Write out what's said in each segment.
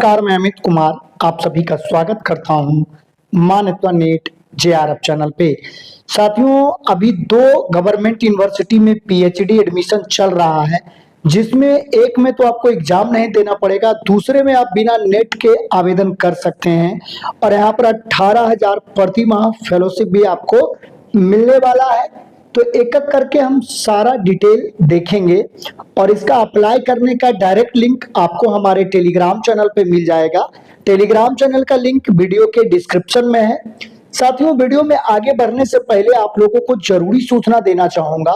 नमस्कार, मैं अमित कुमार आप सभी का स्वागत करता हूं मान्यता नेट जेआरएफ चैनल पे। साथियों, अभी दो गवर्नमेंट यूनिवर्सिटी में पीएचडी एडमिशन चल रहा है, जिसमें एक में तो आपको एग्जाम नहीं देना पड़ेगा, दूसरे में आप बिना नेट के आवेदन कर सकते हैं और यहाँ पर 18,000 प्रति माह फेलोशिप भी आपको मिलने वाला है। तो एक एक करके हम सारा डिटेल देखेंगे और इसका अप्लाई करने का डायरेक्ट लिंक आपको हमारे टेलीग्राम चैनल पे मिल जाएगा। टेलीग्राम चैनल का लिंक वीडियो के डिस्क्रिप्शन में है। साथियों, वीडियो में आगे बढ़ने से पहले आप लोगों को जरूरी सूचना देना चाहूंगा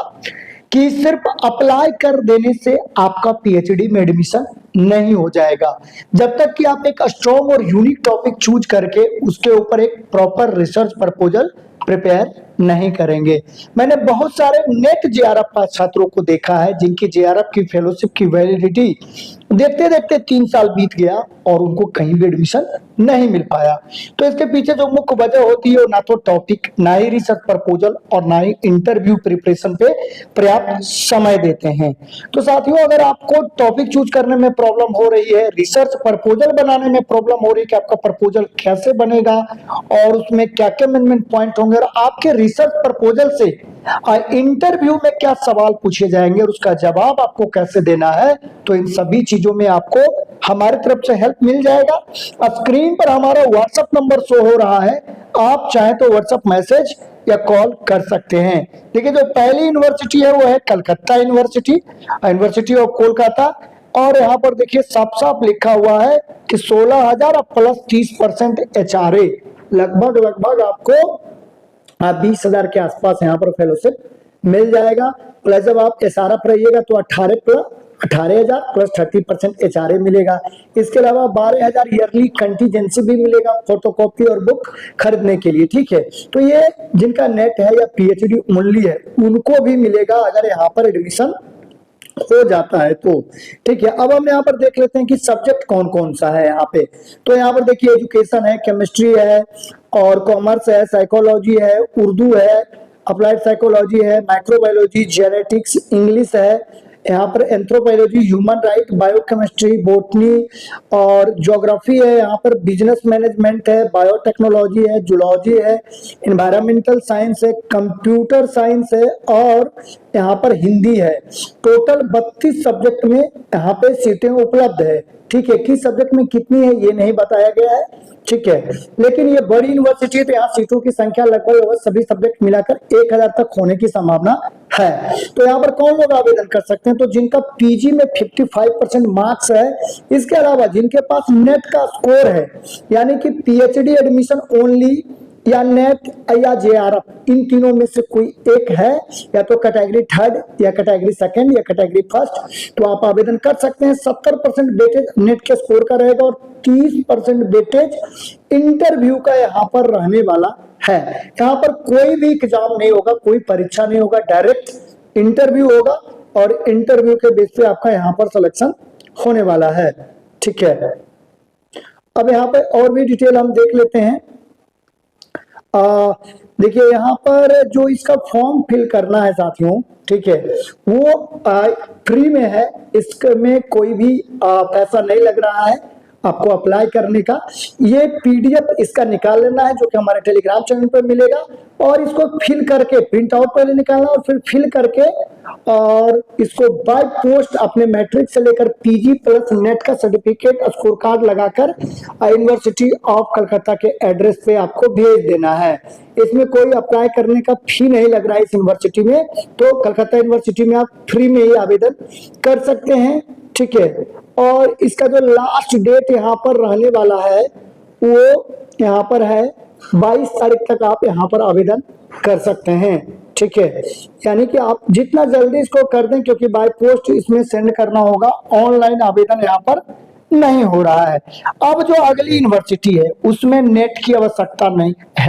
कि सिर्फ अप्लाई कर देने से आपका पीएचडी में एडमिशन नहीं हो जाएगा, जब तक कि आप एक स्ट्रॉन्ग और यूनिक टॉपिक चूज करके उसके ऊपर एक प्रॉपर रिसर्च प्रपोजल प्रिपेयर नहीं करेंगे। मैंने बहुत सारे नेट जेआरएफ पास छात्रों को देखा है जिनकी जेआरएफ की फेलोशिप की वैलिडिटी देखते देखते 3 साल बीत गया और उनको कहीं भी एडमिशन नहीं मिल पाया। तो इसके पीछे जो मुख्य वजह होती है, ना तो टॉपिक, ना ही रिसर्च प्रपोजल और ना ही इंटरव्यू प्रिपरेशन पे पर्याप्त समय देते हैं। तो साथियों, अगर आपको टॉपिक चूज करने में प्रॉब्लम हो रही है, रिसर्च प्रपोजल बनाने में प्रॉब्लम हो रही है कि आपका प्रपोजल कैसे बनेगा और उसमें क्या क्या अमेंडमेंट पॉइंट होंगे और आपके रिसर्च प्रपोजल से इंटरव्यू में क्या सवाल पूछे जाएंगे और उसका जवाब आपको कैसे देना है, तो इन सभी चीजों में आपको हमारी तरफ से हेल्प मिल जाएगा। स्क्रीन पर हमारा व्हाट्सएप नंबर शो हो रहा है, आप चाहे तो व्हाट्सएप मैसेज या कॉल कर सकते हैं। देखिए, जो पहली यूनिवर्सिटी है वो है कलकत्ता यूनिवर्सिटी ऑफ कोलकाता, और यहाँ पर देखिए साफ साफ लिखा हुआ है कि 16,000 प्लस 30% HRA, लगभग आपको 20,000 के आसपास यहाँ पर फेलोशिप मिल जाएगा। प्लस जब आप एसआरएफ रहिएगा तो 18,000 प्लस 30% HRA मिलेगा। इसके अलावा 12,000 ईयरली कंटीजेंसी भी मिलेगा फोटोकॉपी और बुक खरीदने के लिए। ठीक है, तो ये जिनका नेट है या पीएचडी ओनली है उनको भी मिलेगा अगर यहाँ पर एडमिशन हो जाता है तो। ठीक है, अब हम यहाँ पर देख लेते हैं कि सब्जेक्ट कौन कौन सा है यहाँ पे। तो यहाँ पर देखिए एजुकेशन है, केमिस्ट्री है और कॉमर्स है, साइकोलॉजी है, उर्दू है, अप्लाइड साइकोलॉजी है, माइक्रोबायोलॉजी, जेनेटिक्स, इंग्लिश है, यहाँ पर anthropology, human right, biochemistry, botany और ज्योग्राफी है, यहाँ पर बिजनेस मैनेजमेंट है, बायोटेक्नोलॉजी है, जूलॉजी है, एनवायरमेंटल साइंस है, कंप्यूटर साइंस है और यहाँ पर हिंदी है। टोटल 32 सब्जेक्ट में यहाँ पे सीटें उपलब्ध है। ठीक है, किस सब्जेक्ट में कितनी है ये नहीं बताया गया है। ठीक है, लेकिन ये बड़ी यूनिवर्सिटी है तो यहाँ सीटों की संख्या लगभग सभी सब्जेक्ट मिलाकर 1,000 तक होने की संभावना है। तो यहाँ पर कौन लोग आवेदन कर सकते हैं, तो जिनका पीजी में 55% मार्क्स है, इसके अलावा जिनके पास नेट का स्कोर है, यानी कि पीएचडी एडमिशन ओनली या नेट या जेआरएफ, इन तीनों में से कोई एक है, या तो कैटेगरी 3rd या कैटेगरी 2nd या कैटेगरी 1st, तो आप आवेदन कर सकते हैं। 70% वेटेज नेट के स्कोर का रहेगा और 30% वेटेज इंटरव्यू का यहाँ पर रहने वाला है। यहाँ पर कोई भी एग्जाम नहीं होगा, कोई परीक्षा नहीं होगा, डायरेक्ट इंटरव्यू होगा और इंटरव्यू के बेस पे आपका यहाँ पर सिलेक्शन होने वाला है। ठीक है, अब यहाँ पे और भी डिटेल हम देख लेते हैं। देखिए, यहाँ पर जो इसका फॉर्म फिल करना है साथियों, ठीक है, वो फ्री में है, इसमें कोई भी पैसा नहीं लग रहा है आपको अप्लाई करने का। ये पीडीएफ इसका निकाल लेना है जो कि हमारे टेलीग्राम चैनल पर मिलेगा और इसको फिल करके प्रिंट आउट पहले निकालना और फिर फिल करके और इसको बाय पोस्ट अपने मैट्रिक से लेकर पीजी प्लस नेट का सर्टिफिकेट स्कोर कार्ड लगाकर यूनिवर्सिटी ऑफ कलकत्ता के एड्रेस पे आपको भेज देना है। इसमें कोई अप्लाई करने का फी नहीं लग रहा है इस यूनिवर्सिटी में, तो कलकत्ता यूनिवर्सिटी में आप फ्री में ही आवेदन कर सकते हैं। ठीक है, और इसका जो लास्ट डेट यहाँ पर रहने वाला है वो यहाँ पर है 22 तारीख तक आप यहाँ पर आवेदन कर सकते हैं। ठीक है, यानी कि आप जितना जल्दी इसको कर दें, क्योंकि बाय पोस्ट इसमें सेंड करना होगा, ऑनलाइन आवेदन यहाँ पर नहीं हो रहा है। अब जो अगली यूनिवर्सिटी है उसमें नेट की आवश्यकता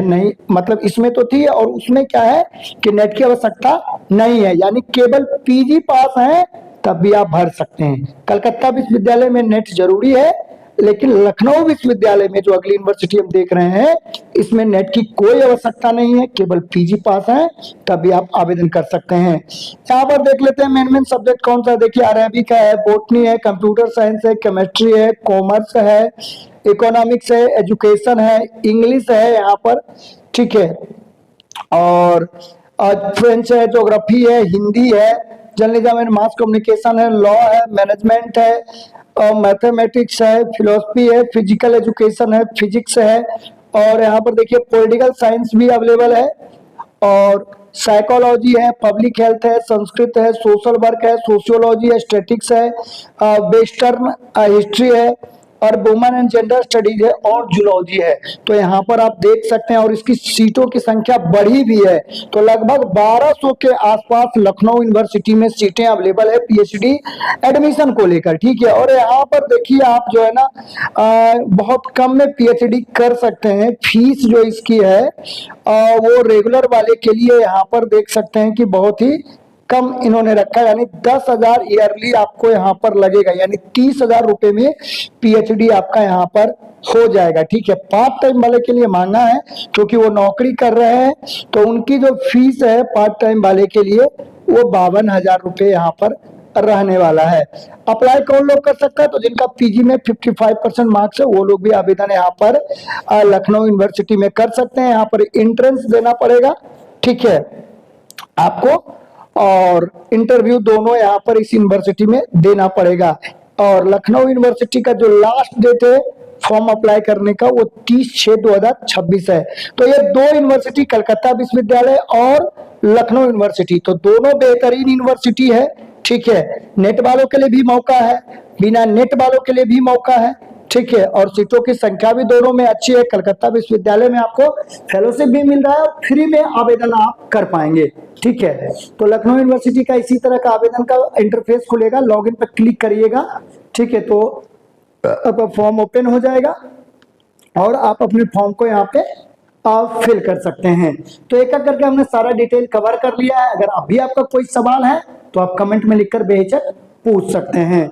नहीं, मतलब इसमें तो थी और उसमें क्या है कि नेट की आवश्यकता नहीं है, यानी केवल पीजी पास है तब भी आप भर सकते हैं। कलकत्ता विश्वविद्यालय में नेट जरूरी है, लेकिन लखनऊ विश्वविद्यालय में जो अगली यूनिवर्सिटी हम देख रहे हैं, इसमें नेट की कोई आवश्यकता नहीं है, केवल पीजी पास है तभी आप आवेदन कर सकते हैं। यहाँ पर देख लेते हैं मेन सब्जेक्ट कौन सा। देखिए अरेबिक है, बोटनी है, कंप्यूटर साइंस है, केमिस्ट्री है, कॉमर्स है, इकोनॉमिक्स है, एजुकेशन है, इंग्लिश है यहाँ पर, ठीक है, और फ्रेंच है, ज्योग्राफी है, हिंदी है, जर्नलिज्म एंड मास कम्युनिकेशन है, लॉ है, मैनेजमेंट है, और मैथमेटिक्स है, फिलोसफी है, फिजिकल एजुकेशन है, फिजिक्स है, और यहाँ पर देखिए पॉलिटिकल साइंस भी अवेलेबल है, और साइकोलॉजी है, पब्लिक हेल्थ है, संस्कृत है, सोशल वर्क है, सोशियोलॉजी है, स्टैटिक्स है, वेस्टर्न हिस्ट्री है, और वुमेन एंड जेंडर स्टडीज है, और जूलॉजी है। तो यहाँ पर आप देख सकते हैं, और इसकी सीटों की संख्या बढ़ी भी है, तो लगभग 1200 के आसपास लखनऊ यूनिवर्सिटी में सीटें अवेलेबल है पीएचडी एडमिशन को लेकर, ठीक है। और यहाँ पर देखिए आप जो है ना बहुत कम में पीएचडी कर सकते हैं। फीस जो इसकी है वो रेगुलर वाले के लिए यहाँ पर देख सकते हैं कि बहुत ही कम इन्होंने रखा है, यानी 10,000 ईयरली आपको यहाँ पर लगेगा, यानी 30,000 रुपए में पीएचडी आपका यहाँ पर हो जाएगा, ठीक है। पार्ट टाइम वाले के लिए महंगा है क्योंकि वो नौकरी कर रहे हैं, तो उनकी जो फीस है पार्ट टाइम वाले के लिए वो 52,000 रुपए यहाँ पर रहने वाला है। अप्लाई कौन लोग कर सकता है, तो जिनका पीजी में 55% मार्क्स है वो लोग भी आवेदन यहाँ पर लखनऊ यूनिवर्सिटी में कर सकते हैं। यहाँ पर एंट्रेंस देना पड़ेगा, ठीक है आपको, और इंटरव्यू दोनों यहाँ पर इस यूनिवर्सिटी में देना पड़ेगा। और लखनऊ यूनिवर्सिटी का जो लास्ट डेट है फॉर्म अप्लाई करने का वो 30/6/2026 है। तो ये दो यूनिवर्सिटी, कलकत्ता विश्वविद्यालय और लखनऊ यूनिवर्सिटी, तो दोनों बेहतरीन यूनिवर्सिटी है, ठीक है। नेट वालों के लिए भी मौका है, बिना नेट वालों के लिए भी मौका है, ठीक है। और सीटों की संख्या भी दोनों में अच्छी है। कलकत्ता विश्वविद्यालय में आपको फेलोशिप भी मिल रहा है और फ्री में आवेदन आप कर पाएंगे, ठीक है। तो लखनऊ यूनिवर्सिटी का इसी तरह का आवेदन का इंटरफेस खुलेगा, लॉगिन पर क्लिक करिएगा, ठीक है, तो आपका फॉर्म ओपन हो जाएगा और आप अपने फॉर्म को यहाँ पे आप फिल कर सकते हैं। तो एक एक करके हमने सारा डिटेल कवर कर लिया है। अगर अभी आपका कोई सवाल है तो आप कमेंट में लिखकर बेहिचक पूछ सकते हैं।